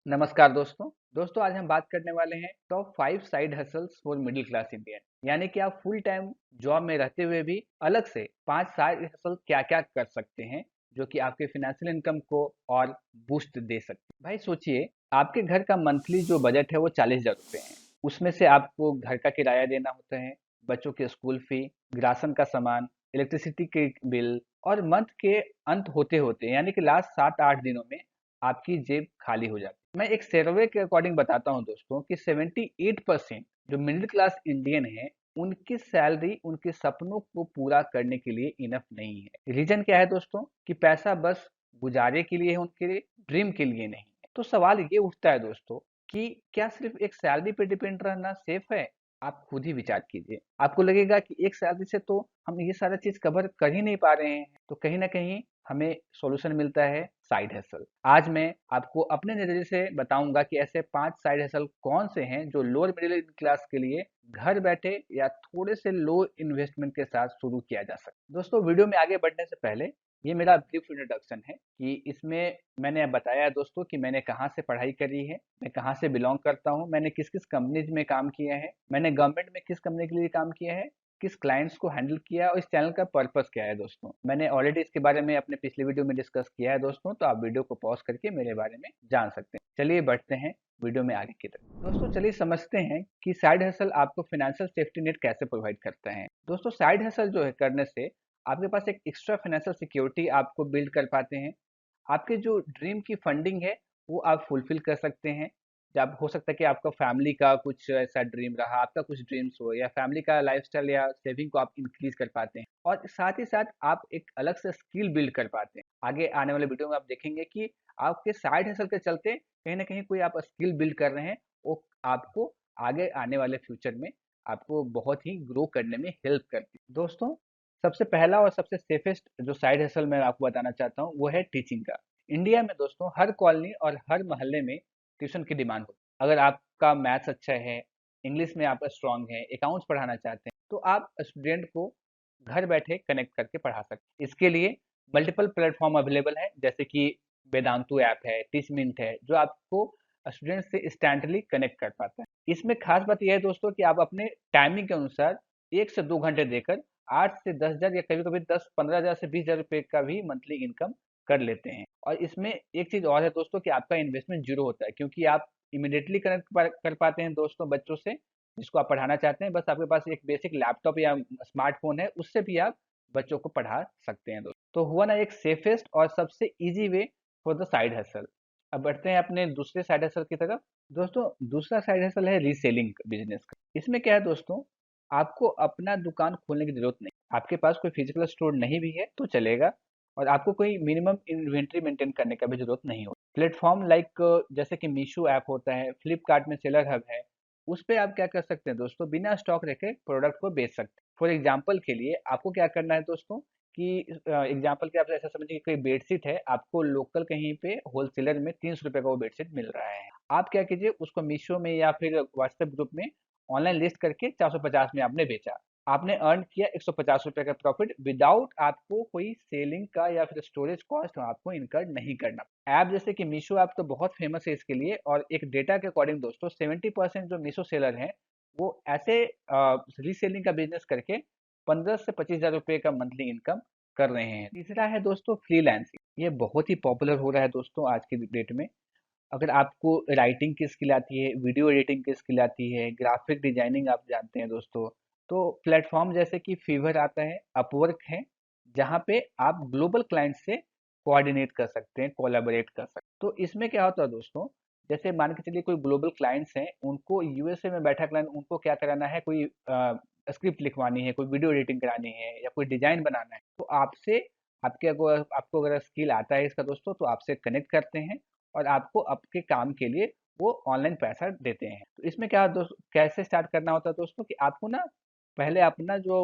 नमस्कार दोस्तों। आज हम बात करने वाले हैं top 5 side hustles for middle class Indian. यानी कि आप फुल टाइम जॉब में रहते हुए भी अलग से 5 साइड हसल क्या-क्या कर सकते हैं जो कि आपके फाइनेंशियल इनकम को और बूस्ट दे सकते हैं। भाई सोचिए, आपके घर का मंथली जो बजट है वो 40,000 रुपए है। उसमें से आपको घर का किराया देना होता है, बच्चों के स्कूल फी, राशन का सामान, इलेक्ट्रिसिटी के बिल और मंथ के अंत होते-होते यानी कि लास्ट 7-8 दिनों में आपकी जेब खाली हो जाती है। मैं एक सर्वे के अकॉर्डिंग बताता हूँ दोस्तों कि 78% जो मिडिल क्लास इंडियन है, उनकी सैलरी उनके सपनों को पूरा करने के लिए इनफ नहीं है। रीजन क्या है दोस्तों? कि पैसा बस गुजारे के लिए है, उनके लिए ड्रीम के लिए नहीं है। तो सवाल ये उठता है दोस्तों कि क्या सिर्फ एक सैलरी पे डिपेंड रहना सेफ है? आप खुद ही विचार कीजिए। आपको लगेगा कि एक सैलरी से तो हम ये सारा चीज कवर कर ही नहीं पा रहे हैं, तो कहीं ना कहीं हमें सॉल्यूशन मिलता है साइड हसल। आज मैं आपको अपने नजरिए से बताऊंगा कि ऐसे 5 साइड हसल कौन से हैं जो लोअर मिडिल क्लास के लिए घर बैठे या थोड़े से लो इन्वेस्टमेंट के साथ शुरू किया जा सकता है। दोस्तों, वीडियो में आगे बढ़ने से पहले ये मेरा ब्रीफ इंट्रोडक्शन है कि इसमें मैंने बताया दोस्तों कि मैंने कहाँ से पढ़ाई करी है, मैं कहाँ से बिलोंग करता हूँ, मैंने किस किस कंपनीज में काम किया है, मैंने गवर्नमेंट में किस कंपनी के लिए काम किया है, किस क्लाइंट्स को हैंडल किया और इस चैनल का पर्पस क्या है दोस्तों। मैंने ऑलरेडी इसके बारे में अपने पिछले वीडियो में डिस्कस किया है दोस्तों, तो आप वीडियो को पॉज करके मेरे बारे में जान सकते हैं। चलिए बढ़ते हैं वीडियो में आगे की तरफ। दोस्तों चलिए समझते हैं कि साइड हसल आपको फाइनेंशियल सेफ्टी नेट कैसे प्रोवाइड करता है। दोस्तों साइड हसल जो है करने से आपके पास एक एक्स्ट्रा फाइनेंशियल सिक्योरिटी आपको बिल्ड कर पाते हैं। आपके जो ड्रीम की फंडिंग है वो आप फुलफिल कर सकते हैं। जब हो सकता है कि आपका फैमिली का कुछ ऐसा ड्रीम रहा, आपका कुछ ड्रीम्स हो या फैमिली का लाइफस्टाइल या सेविंग को आप इंक्रीज कर पाते हैं और साथ ही साथ आप एक अलग से स्किल बिल्ड कर पाते हैं। आगे आने वाले वीडियो में आप देखेंगे कि आपके साइड हसल के चलते कहीं ना कहीं कोई आप स्किल बिल्ड कर रहे हैं, वो आपको आगे आने वाले फ्यूचर में आपको बहुत ही ग्रो करने में हेल्प करती है। दोस्तों सबसे पहला और सबसे सेफेस्ट जो साइड हसल मैं आपको बताना चाहता हूँ वो है टीचिंग का। इंडिया में दोस्तों हर कॉलोनी और हर मोहल्ले में ट्यूशन की डिमांड होती है। अगर आपका मैथ्स अच्छा है, इंग्लिश में आपका स्ट्रांग है, अकाउंट्स पढ़ाना चाहते हैं, तो आप स्टूडेंट को घर बैठे कनेक्ट करके पढ़ा सकते हैं। इसके लिए मल्टीपल प्लेटफॉर्म अवेलेबल है, जैसे कि वेदांतु ऐप है, टीच मिनट है, जो आपको स्टूडेंट से इंस्टेंटली कनेक्ट कर पाता है। इसमें खास बात यह है दोस्तों कि आप अपने टाइमिंग के अनुसार 1 से 2 घंटे देकर 8 से 10 हजार या कभी कभी 10-15 हजार से 20 हजार रुपए का भी मंथली इनकम कर लेते हैं। और इसमें एक चीज और है दोस्तों कि आपका इन्वेस्टमेंट जीरो होता है, क्योंकि आप इमिडिएटली कनेक्ट कर पाते हैं दोस्तों बच्चों से जिसको आप पढ़ाना चाहते हैं। बस आपके पास एक बेसिक लैपटॉप या स्मार्टफोन है, उससे भी आप बच्चों को पढ़ा सकते हैं दोस्तों। तो हुआ ना एक सेफेस्ट और सबसे easy way for the side hustle. अब बढ़ते हैं अपने दूसरे साइड हसल की तरफ। दोस्तों दूसरा साइड हसल है रीसेलिंग बिजनेस का। इसमें क्या है दोस्तों, आपको अपना दुकान खोलने की जरूरत नहीं, आपके पास कोई फिजिकल स्टोर नहीं भी है तो चलेगा और आपको कोई मिनिमम इन्वेंट्री मेंटेन करने का भी जरूरत नहीं हो। प्लेटफॉर्म लाइक जैसे कि मीशो ऐप होता है, फ्लिपकार्ट में सेलर हब है, उस पे आप क्या कर सकते हैं दोस्तों, बिना स्टॉक रखे प्रोडक्ट को बेच सकते हैं। फॉर एग्जाम्पल के लिए आपको क्या करना है दोस्तों कि एग्जाम्पल के आप ऐसा समझिए कि कोई बेडशीट है, आपको लोकल कहीं पे होलसेलर में 300 रुपए का वो बेडशीट मिल रहा है। आप क्या कीजिए, उसको मीशो में या फिर व्हाट्सएप ग्रुप में ऑनलाइन लिस्ट करके 450 में आपने बेचा, आपने अर्न किया 150 रुपए का प्रॉफिट विदाउट आपको कोई सेलिंग का या फिर स्टोरेज कॉस्ट आपको इनकर नहीं करना। ऐप जैसे कि मीशो ऐप तो बहुत फेमस है इसके लिए, और एक डेटा के अकॉर्डिंग दोस्तों 70% जो मीशो सेलर हैं वो ऐसे रीसेलिंग का बिजनेस करके 15 से 25 हजार रुपए का मंथली इनकम कर रहे हैं। तीसरा है दोस्तों फ्रीलांसिंग। ये बहुत ही पॉपुलर हो रहा है दोस्तों आज की डेट में। अगर आपको राइटिंग की स्किल आती है, वीडियो एडिटिंग की स्किल आती है, ग्राफिक डिजाइनिंग आप जानते हैं दोस्तों, तो प्लेटफॉर्म जैसे कि फीवर आता है, अपवर्क है, जहाँ पे आप ग्लोबल क्लाइंट से कोऑर्डिनेट कर सकते हैं, कोलैबोरेट कर सकते हैं। तो इसमें क्या होता है दोस्तों, जैसे मान के चलिए कोई ग्लोबल क्लाइंट्स हैं, उनको यूएसए में बैठा क्लाइंट उनको क्या कराना है, कोई स्क्रिप्ट लिखवानी है, कोई वीडियो एडिटिंग करानी है या कोई डिजाइन बनाना है, तो आपसे आपको अगर स्किल आता है इसका दोस्तों, तो आपसे कनेक्ट करते हैं और आपको आपके काम के लिए वो ऑनलाइन पैसा देते हैं। तो इसमें क्या दोस्त कैसे स्टार्ट करना होता है दोस्तों कि आपको ना पहले अपना जो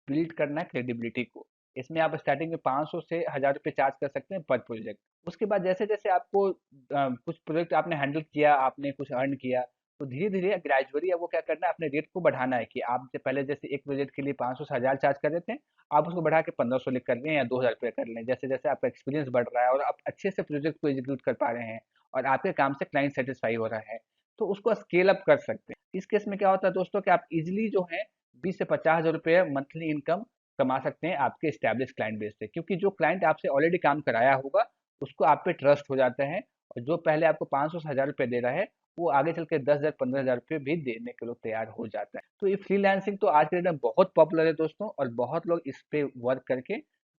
बिल्ड करना है क्रेडिबिलिटी को। इसमें आप स्टार्टिंग में 500 से 1000 रुपये चार्ज कर सकते हैं पर प्रोजेक्ट। उसके बाद जैसे जैसे आपको कुछ प्रोजेक्ट आपने हैंडल किया, आपने कुछ अर्न किया, तो धीरे-धीरे ग्रेजुअली आपको क्या करना है, अपने रेट को बढ़ाना है कि आप जो पहले जैसे एक प्रोजेक्ट के लिए 500 से 1000 चार्ज कर रहे थे, आप उसको बढ़ा के 1500 ले कर लें या 2000 रुपए कर लें। जैसे-जैसे आपका एक्सपीरियंस बढ़ रहा है और आप अच्छे से प्रोजेक्ट को एग्जीक्यूट कर पा रहे हैं और आपके काम से क्लाइंट सेटिस्फाई हो रहा है, तो उसको स्केल अप कर सकते हैं। इस केस में क्या होता है दोस्तों कि आप इज़िली जो है 20 से 50,000 रुपए मंथली इनकम कमा सकते हैं आपके एस्टेब्लिश क्लाइंट बेस से। क्योंकि जो क्लाइंट आपसे ऑलरेडी काम कराया होगा, उसको आप पे ट्रस्ट हो जाता है और जो पहले आपको 500 से 1000 रुपए दे रहा है, वो आगे चल के 10,000 15,000 रुपए भी देने के लिए तैयार हो जाता है। तो ये फ्रीलांसिंग तो आज के डेट में बहुत पॉपुलर है दोस्तों, और बहुत लोग इस पे वर्क करके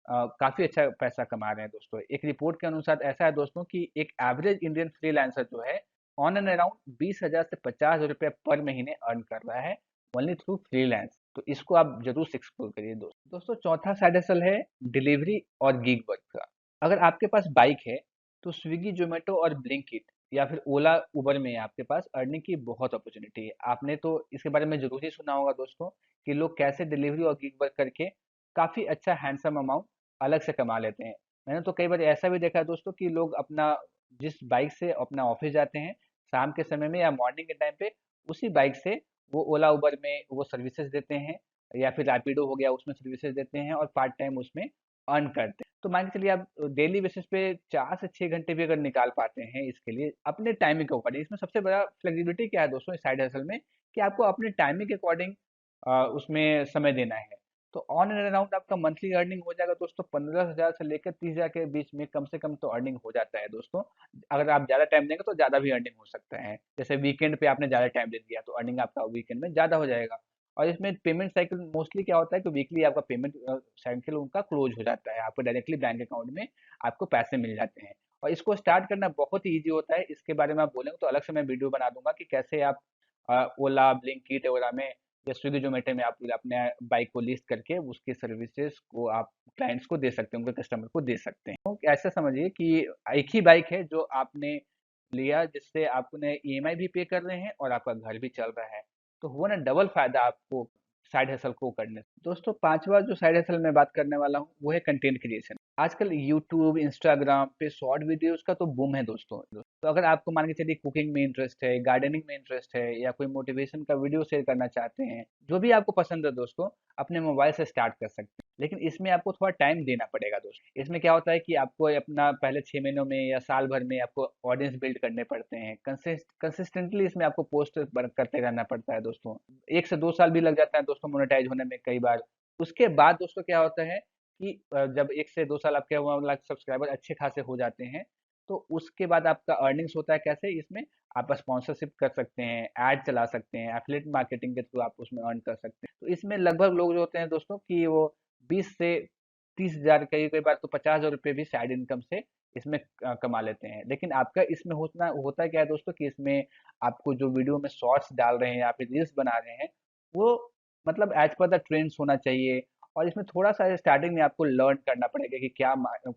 काफी अच्छा पैसा कमा रहे हैं दोस्तों। एक रिपोर्ट के अनुसार ऐसा है दोस्तों कि एक एवरेज इंडियन फ्रीलांसर जो है ऑन एंड अराउंड 20,000 से 50,000 रुपए पर महीने अर्न कर रहा है ओनली थ्रू फ्रीलांस। तो इसको आप जरूर एक्सप्लोर करिए दोस्तों। दोस्तों चौथा साइड हसल है डिलीवरी और गीग वर्क का। अगर आपके पास बाइक है तो स्विगी जोमेटो और ब्लिंकिट या फिर ओला उबर में आपके पास अर्निंग की बहुत अपॉर्चुनिटी है। आपने तो इसके बारे में जरूर ही सुना होगा दोस्तों कि लोग कैसे डिलीवरी और गिग वर्क करके काफी अच्छा हैंडसम अमाउंट अलग से कमा लेते हैं। मैंने तो कई बार ऐसा भी देखा है दोस्तों कि लोग अपना जिस बाइक से अपना ऑफिस जाते हैं शाम के समय में या मॉर्निंग के टाइम पे, उसी बाइक से वो ओला उबर में वो सर्विसेज देते हैं या फिर रैपिडो हो गया उसमें सर्विसेज देते हैं और पार्ट टाइम उसमें अर्न करते हैं। तो मान के चलिए आप डेली बेसिस पे 4 से 6 घंटे भी अगर निकाल पाते हैं इसके लिए अपने टाइमिंग के अकॉर्डिंग। इसमें सबसे बड़ा फ्लेक्सिबिलिटी क्या है दोस्तों इस साइड हसल में, कि आपको अपने टाइमिंग के अकॉर्डिंग उसमें समय देना है। तो ऑन एंड अराउंड आपका मंथली अर्निंग हो जाएगा दोस्तों 15,000 से लेकर 30,000 के बीच में कम से कम तो अर्निंग हो जाता है दोस्तों। अगर आप ज़्यादा टाइम देंगे तो ज़्यादा भी अर्निंग हो सकता है। जैसे वीकेंड पे आपने ज़्यादा टाइम दे दिया तो अर्निंग आपका वीकेंड में ज़्यादा हो जाएगा। और इसमें पेमेंट साइकिल मोस्टली क्या होता है कि वीकली आपका पेमेंट साइकिल उनका क्लोज हो जाता है, आपको डायरेक्टली बैंक अकाउंट में आपको पैसे मिल जाते हैं। और इसको स्टार्ट करना बहुत ही ईजी होता है। इसके बारे में आप बोलेंगे तो अलग से मैं वीडियो बना दूंगा कि कैसे आप ओला ब्लिंकिट वगैरह में या स्विगी जोमेटो में आप अपने बाइक को लिस्ट करके उसकी सर्विसेज को आप क्लाइंट्स को दे सकते हैं, उनके कस्टमर को दे सकते हैं। तो ऐसा समझिए कि एक ही बाइक है जो आपने लिया जिससे आपने ईएमआई भी पे कर रहे हैं और आपका घर भी चल रहा है। तो हुआ ना डबल फायदा आपको साइड हसल को करने से। दोस्तों पांचवा जो साइड हसल मैं बात करने वाला हूँ वो है कंटेंट क्रिएशन। आजकल यूट्यूब इंस्टाग्राम पे शॉर्ट वीडियोस का तो बूम है दोस्तों। तो अगर आपको मान के चलिए कुकिंग में इंटरेस्ट है, गार्डनिंग में इंटरेस्ट है या कोई मोटिवेशन का वीडियो शेयर करना चाहते हैं, जो भी आपको पसंद है दोस्तों, अपने मोबाइल से स्टार्ट कर सकते हैं। लेकिन इसमें आपको थोड़ा टाइम देना पड़ेगा दोस्तों। इसमें क्या होता है कि आपको अपना पहले 6 महीनों में या साल भर में आपको ऑडियंस बिल्ड करने पड़ते हैं। कंसिस्टेंटली इसमें आपको पोस्ट करते रहना पड़ता है दोस्तों। 1 से 2 साल भी लग जाता है दोस्तों मोनेटाइज होने में कई बार। उसके बाद दोस्तों क्या होता है कि जब 1 से 2 साल आपके 1 लाख सब्सक्राइबर अच्छे खासे हो जाते हैं, तो उसके बाद आपका अर्निंग्स होता है कैसे इसमें, आप स्पॉन्सरशिप कर सकते हैं, ऐड चला सकते हैं, एफिलिएट मार्केटिंग के थ्रू आप उसमें अर्न कर सकते हैं। तो इसमें लगभग लोग जो होते हैं दोस्तों कि वो 20 से 30,000 कई कई बार तो 50,000 रुपये भी साइड इनकम से इसमें कमा लेते हैं। लेकिन आपका इसमें होता क्या है दोस्तों कि इसमें आपको जो वीडियो में शॉर्ट्स डाल रहे हैं या फिर रील्स बना रहे हैं, वो मतलब एज पर द ट्रेंड्स होना चाहिए। और इसमें थोड़ा सा स्टार्टिंग में आपको लर्न करना पड़ेगा कि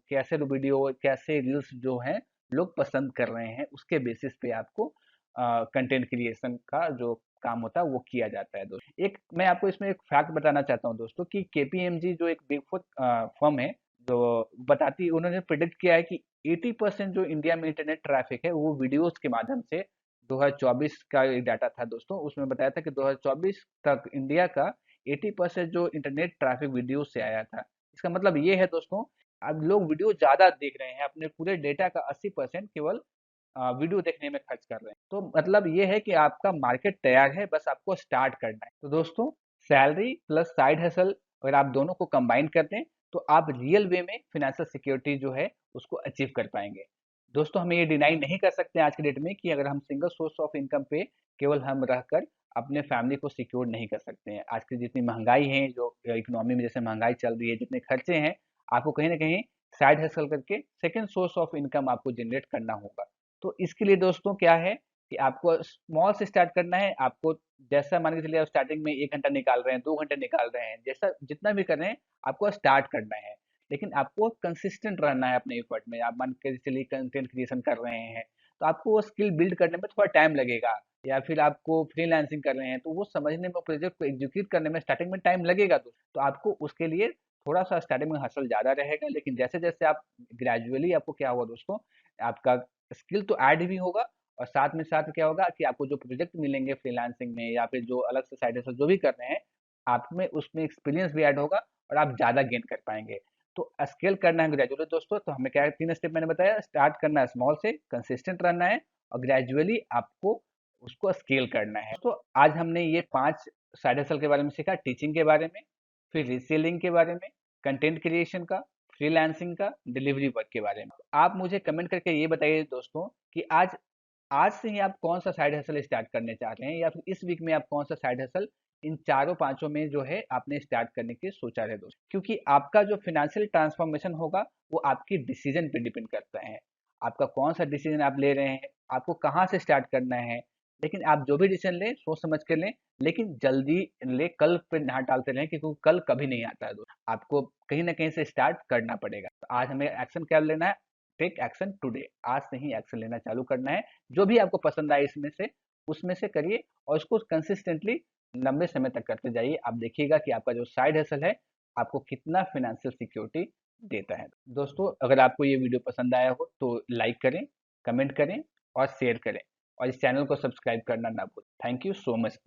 कैसे वीडियो कैसे रील्स जो हैं लोग पसंद कर रहे हैं, उसके बेसिस पे आपको कंटेंट क्रिएशन का जो काम होता है वो किया जाता है दोस्तों। एक मैं आपको इसमें एक फैक्ट बताना चाहता हूँ दोस्तों कि केपीएमजी जो एक बिग फोर फर्म है, जो बताती उन्होंने प्रिडिक्ट किया है कि 80% जो इंडिया में इंटरनेट ट्रैफिक है वो वीडियोस के माध्यम से 2024 का एक डाटा था दोस्तों, उसमें बताया था कि 2024 तक इंडिया का 80% जो इंटरनेट ट्रैफिक वीडियो से आया था। इसका मतलब ये है दोस्तों, अब लोग वीडियो ज़्यादा देख रहे हैं, अपने पूरे डेटा का 80% केवल वीडियो देखने में खर्च कर रहे हैं। तो मतलब ये है कि आपका मार्केट तैयार है, बस आपको स्टार्ट करना है। तो दोस्तों सैलरी प्लस साइड हसल अगर आप दोनों को कंबाइन करते हैं तो आप रियल वे में फिनेंशियल सिक्योरिटी जो है उसको अचीव कर पाएंगे। दोस्तों हमें ये डिनाई नहीं कर सकते आज के डेट में कि अगर हम सिंगल सोर्स ऑफ इनकम पे केवल हम रहकर अपने फैमिली को सिक्योर नहीं कर सकते हैं। आज की जितनी महंगाई है, जो इकोनॉमी में जैसे महंगाई चल रही है, जितने खर्चे हैं, आपको कहीं ना कहीं साइड हसल करके सेकेंड सोर्स ऑफ इनकम आपको जनरेट करना होगा। तो इसके लिए दोस्तों क्या है कि आपको स्मॉल से स्टार्ट करना है। आपको जैसा मान के चलिए आप स्टार्टिंग में 1 घंटा निकाल रहे हैं, 2 घंटे निकाल रहे हैं, जैसा जितना भी कर रहे हैं आपको स्टार्ट करना है। लेकिन आपको कंसिस्टेंट रहना है अपने एफर्ट में। आप मान के चलिए कंटेंट क्रिएशन कर रहे हैं तो आपको वो स्किल बिल्ड करने में थोड़ा टाइम लगेगा, या फिर आपको फ्रीलांसिंग कर रहे हैं तो वो समझने में, प्रोजेक्ट को एग्जीक्यूट करने में स्टार्टिंग में टाइम लगेगा। तो आपको उसके लिए थोड़ा सा स्टार्टिंग में हसल ज़्यादा रहेगा, लेकिन जैसे जैसे आप ग्रेजुअली आपको क्या होगा दोस्तों, आपका स्किल तो ऐड भी होगा और साथ में साथ क्या होगा कि आपको जो प्रोजेक्ट मिलेंगे फ्रीलांसिंग में या फिर जो अलग से साइड हसल जो भी कर रहे हैं, आप में उसमें एक्सपीरियंस भी ऐड होगा और आप ज़्यादा गेन कर पाएंगे। तो स्केल करना है ग्रेजुअली दोस्तों, तो हमें क्या है, 3 स्टेप मैंने बताया। स्टार्ट करना है स्मॉल से, कंसिस्टेंट रहना है और ग्रेजुअली आपको उसको स्केल करना है। तो आज हमने ये 5 साइड हसल के बारे में सीखा, टीचिंग के बारे में, फिर रीसेलिंग के बारे में, कंटेंट क्रिएशन का, फ्रीलांसिंग का, डिलीवरी वर्क के बारे में। आप मुझे कमेंट करके ये बताइए दोस्तों कि आज आज से ही आप कौन सा साइड हसल स्टार्ट करने चाह रहे हैं, या फिर इस वीक में आप कौन सा साइड हसल इन चारों पांचों में जो है आपने स्टार्ट करने की सोचा है दोस्त। क्योंकि आपका जो फिनेंशियल ट्रांसफॉर्मेशन होगा वो आपकी डिसीजन पे डिपेंड करता है। आपका कौन सा डिसीजन आप ले रहे हैं, आपको कहाँ से स्टार्ट करना है। लेकिन आप जो भी डिसीजन लें सोच समझ के लें, लेकिन जल्दी ले, कल पे ना टालते रहें, क्योंकि कल कभी नहीं आता है दोस्त। आपको कहीं ना कहीं से स्टार्ट करना पड़ेगा। तो आज हमें एक्शन क्या लेना है, टेक एक्शन टुडे। आज से ही एक्शन लेना चालू करना है। जो भी आपको पसंद आए इसमें से उसमें से करिए और उसको कंसिस्टेंटली लंबे समय तक करते जाइए। आप देखिएगा कि आपका जो साइड हसल है आपको कितना फाइनेंशियल सिक्योरिटी देता है। दोस्तों अगर आपको ये वीडियो पसंद आया हो तो लाइक करें, कमेंट करें और शेयर करें, और इस चैनल को सब्सक्राइब करना ना भूलें। Thank you so much.